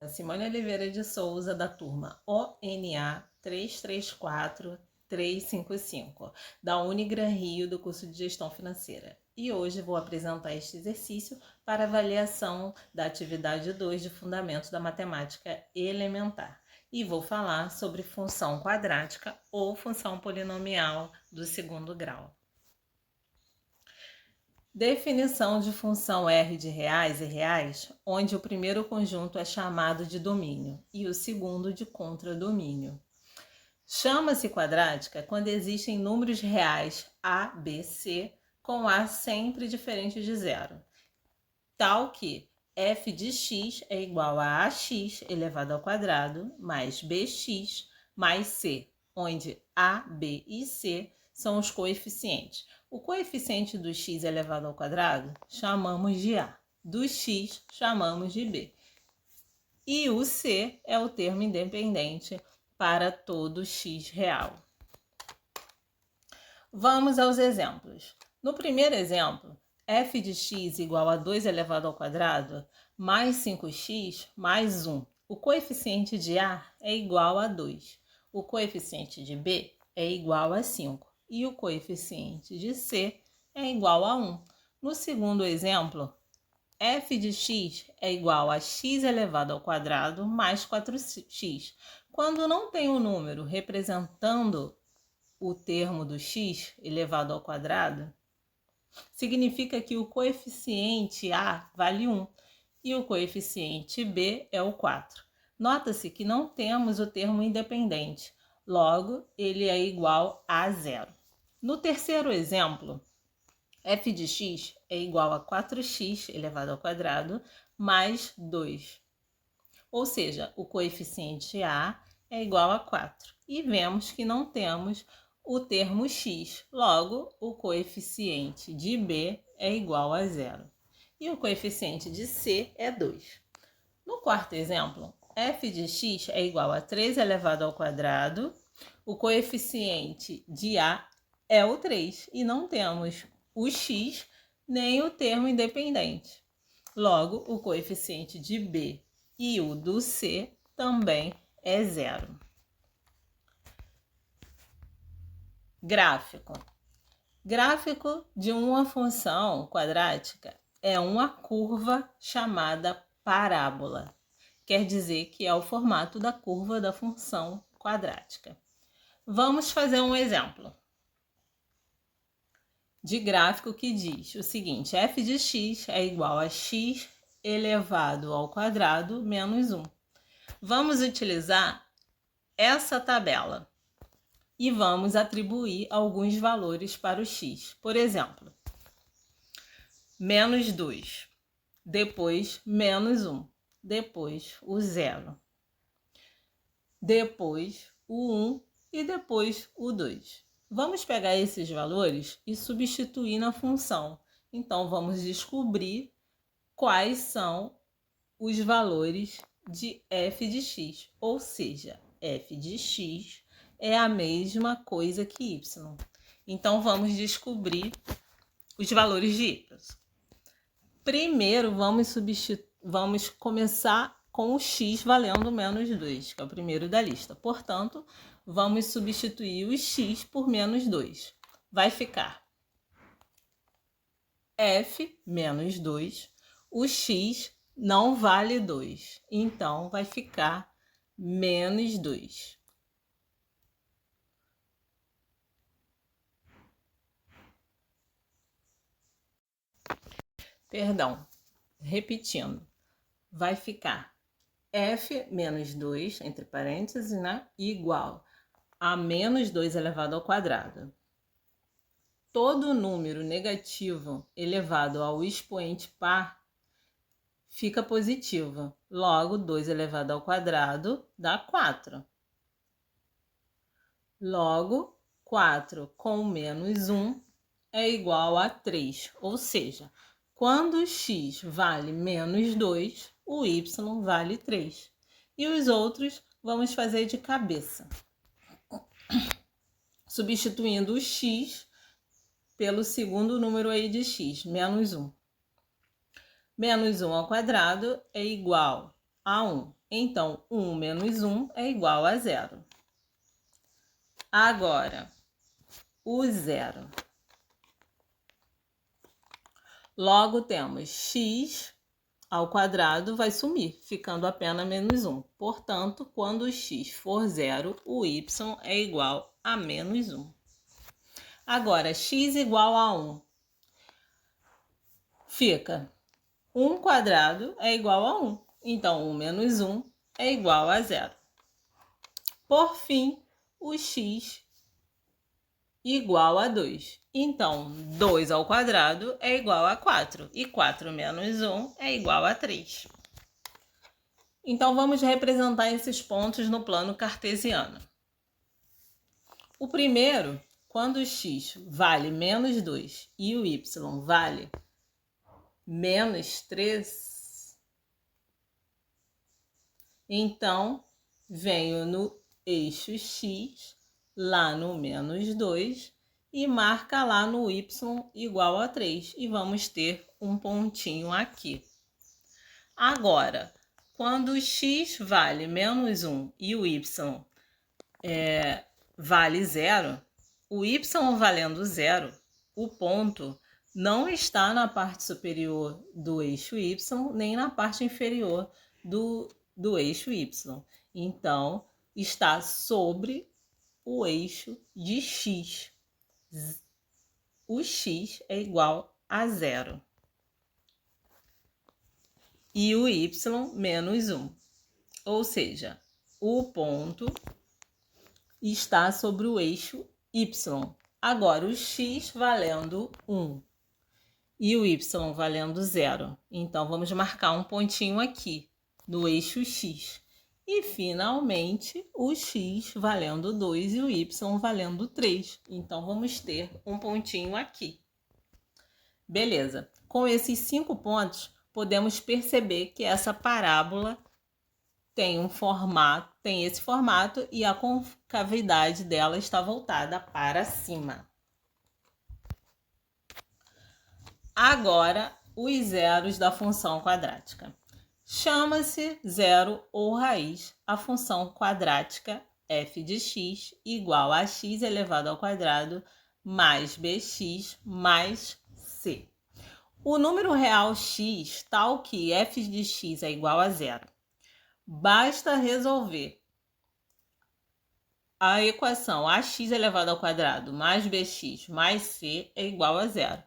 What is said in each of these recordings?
Simone Oliveira de Souza, da turma ONA 334355, da Unigran Rio, do curso de Gestão Financeira. E hoje vou apresentar este exercício para avaliação da atividade 2 de Fundamentos da Matemática Elementar. E vou falar sobre função quadrática ou função polinomial do segundo grau. Definição de função R de reais e reais, onde o primeiro conjunto é chamado de domínio e o segundo de contradomínio. Chama-se quadrática quando existem números reais A, B, C com A sempre diferente de zero, tal que f de x é igual a ax elevado ao quadrado mais bx mais c, onde A, B e C são os coeficientes. O coeficiente do x elevado ao quadrado chamamos de A, do x chamamos de B. E o C é o termo independente para todo x real. Vamos aos exemplos. No primeiro exemplo, f de x igual a 2 elevado ao quadrado mais 5x mais 1. O coeficiente de A é igual a 2. O coeficiente de B é igual a 5. E o coeficiente de C é igual a 1. No segundo exemplo, f de x é igual a x elevado ao quadrado mais 4x. Quando não tem o número representando o termo do x elevado ao quadrado, significa que o coeficiente A vale 1 e o coeficiente B é o 4. Nota-se que não temos o termo independente, logo ele é igual a 0. No terceiro exemplo, f de x é igual a 4x elevado ao quadrado mais 2. Ou seja, o coeficiente A é igual a 4. E vemos que não temos o termo x, logo o coeficiente de B é igual a 0. E o coeficiente de C é 2. No quarto exemplo, f de x é igual a 3 elevado ao quadrado, o coeficiente de A é o 3 e não temos o x nem o termo independente. Logo, o coeficiente de B e o do C também é 0. Gráfico. Gráfico de uma função quadrática é uma curva chamada parábola. Quer dizer que é o formato da curva da função quadrática. Vamos fazer um exemplo de gráfico que diz o seguinte: f de x é igual a x elevado ao quadrado menos 1. Vamos utilizar essa tabela e vamos atribuir alguns valores para o x. Por exemplo, menos 2, depois menos 1, depois o 0, depois o 1 e depois o 2. Vamos pegar esses valores e substituir na função. Então, vamos descobrir quais são os valores de f de x, ou seja, f de x é a mesma coisa que y. Então, vamos descobrir os valores de y. Primeiro, vamos começar com o x valendo menos 2, que é o primeiro da lista. Portanto, vamos substituir o x por menos 2. Vai ficar f menos 2. O x não vale 2, então vai ficar menos 2. Perdão, repetindo, vai ficar f menos 2, entre parênteses, né, igual a menos 2 elevado ao quadrado. Todo número negativo elevado ao expoente par fica positivo. Logo, 2 elevado ao quadrado dá 4. Logo, 4 com menos 1 é igual a 3. Ou seja, quando x vale menos 2, o y vale 3. E os outros vamos fazer de cabeça, substituindo o x pelo segundo número aí de x, menos 1. Menos 1 ao quadrado é igual a 1. Então, 1 menos 1 é igual a 0. Agora, o 0. Logo, temos x ao quadrado vai sumir, ficando apenas menos 1. Portanto, quando o x for 0, o y é igual a menos 1. Agora, x igual a 1. Fica 1 quadrado é igual a 1. Então, 1 menos 1 é igual a 0. Por fim, o x igual a 2. Então, 2 ao quadrado é igual a 4. E 4 menos 1 é igual a 3. Então, vamos representar esses pontos no plano cartesiano. O primeiro, quando o x vale menos 2 e o y vale menos 3, então, venho no eixo x, lá no menos 2, e marca lá no y igual a 3. E vamos ter um pontinho aqui. Agora, quando o x vale menos 1 e o y vale 0, o y valendo 0, o ponto não está na parte superior do eixo y, nem na parte inferior do eixo y. Então, está sobre o eixo de x. O x é igual a 0. E o y menos 1. Ou seja, o ponto está sobre o eixo y. Agora, o x valendo 1 e o y valendo 0. Então, vamos marcar um pontinho aqui no eixo x. E, finalmente, o x valendo 2 e o y valendo 3. Então, vamos ter um pontinho aqui. Beleza. Com esses 5 pontos, podemos perceber que essa parábola tem esse formato e a concavidade dela está voltada para cima. Agora, os zeros da função quadrática. Chama-se zero ou raiz a função quadrática f de x igual a x elevado ao quadrado mais bx mais c. O número real x, tal que f de x é igual a 0. Basta resolver a equação ax elevado ao quadrado mais bx mais c é igual a 0.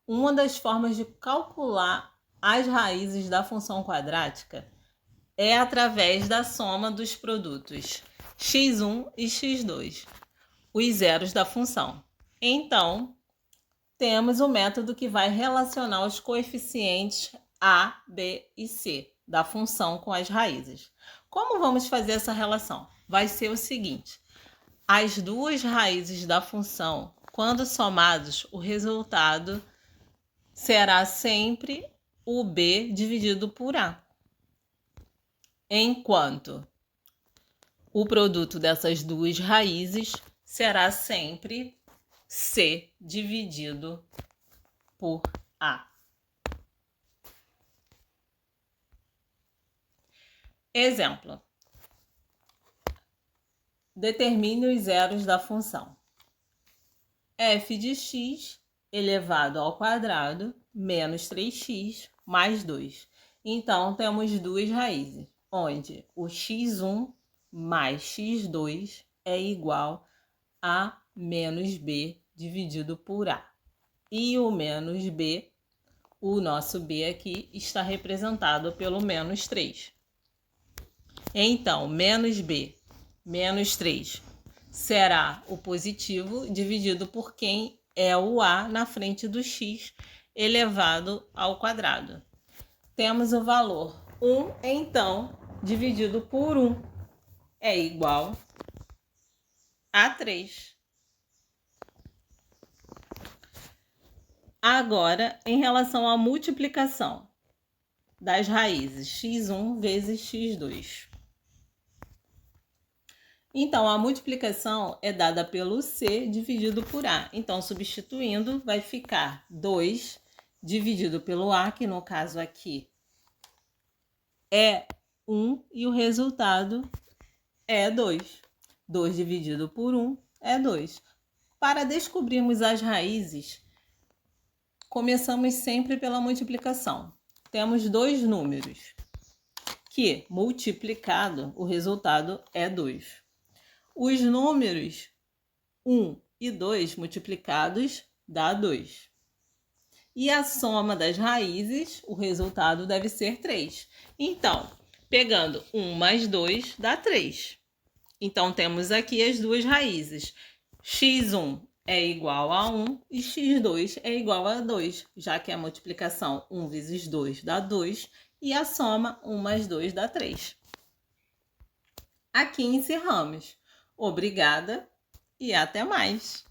Uma das formas de calcular as raízes da função quadrática é através da soma dos produtos x1 e x2, os zeros da função. Então, temos o método que vai relacionar os coeficientes a, b e c da função com as raízes. Como vamos fazer essa relação? Vai ser o seguinte: as duas raízes da função, quando somados, o resultado será sempre o b dividido por a. Enquanto o produto dessas duas raízes será sempre c dividido por a. Exemplo. Determine os zeros da função. F de x elevado ao quadrado menos 3x mais 2. Então, temos duas raízes, onde o x1 mais x2 é igual a menos b dividido por a. E o menos b, o nosso b aqui, está representado pelo menos 3. Então, menos b menos 3 será o positivo dividido por quem é o a na frente do x elevado ao quadrado. Temos o valor 1, então, dividido por 1 é igual a 3. Agora, em relação à multiplicação das raízes x1 vezes x2. Então, a multiplicação é dada pelo c dividido por a. Então, substituindo, vai ficar 2 dividido pelo a, que no caso aqui é 1 e o resultado é 2. 2 dividido por 1 é 2. Para descobrirmos as raízes, começamos sempre pela multiplicação. Temos dois números, que multiplicado o resultado é 2. Os números 1 e 2 multiplicados dá 2. E a soma das raízes, o resultado deve ser 3. Então, pegando 1 mais 2 dá 3. Então, temos aqui as duas raízes. x1 é igual a 1 e x2 é igual a 2, já que a multiplicação 1 vezes 2 dá 2 e a soma 1 mais 2 dá 3. Aqui encerramos. Obrigada e até mais!